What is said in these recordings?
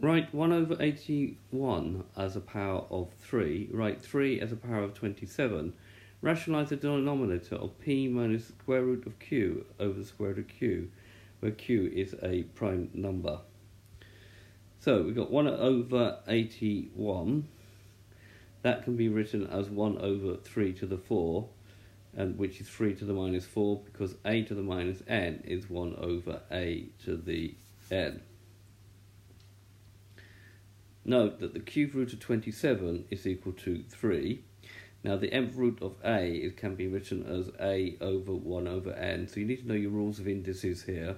Write 1 over 81 as a power of 3. Write 3 as a power of 27. Rationalise the denominator of p minus the square root of q over the square root of q, where q is a prime number. So we've got 1 over 81. That can be written as 1 over 3 to the 4, and which is 3 to the minus 4, because a to the minus n is 1 over a to the n. Note that the cube root of 27 is equal to 3. Now the nth root of a can be written as a over 1 over n, so you need to know your rules of indices here.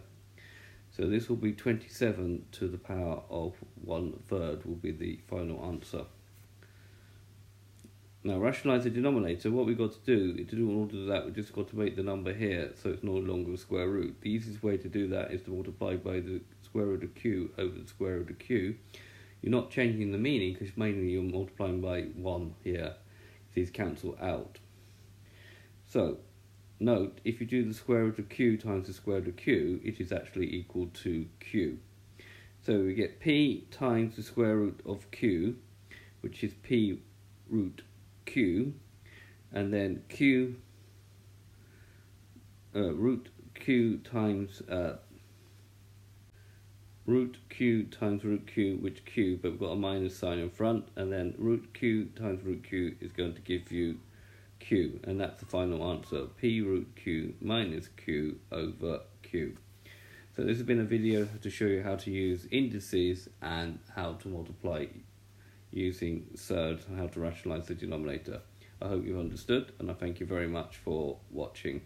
So this will be 27 to the power of 1/3 will be the final answer. Now rationalise the denominator. What we've got to do, in order to do that, we've just got to make the number here so it's no longer a square root. The easiest way to do that is to multiply by the square root of q over the square root of q. You're not changing the meaning because mainly you're multiplying by 1 here. These cancel out. So note, if you do the square root of q times the square root of q, it is actually equal to q. So we get p times the square root of q, which is p root q, and then q root q times root q times root q, which q, but we've got a minus sign in front, and then root q times root q is going to give you q, and that's the final answer, p root q minus q over q. So this has been a video to show you how to use indices and how to multiply using surds and how to rationalise the denominator. I hope you've understood, and I thank you very much for watching.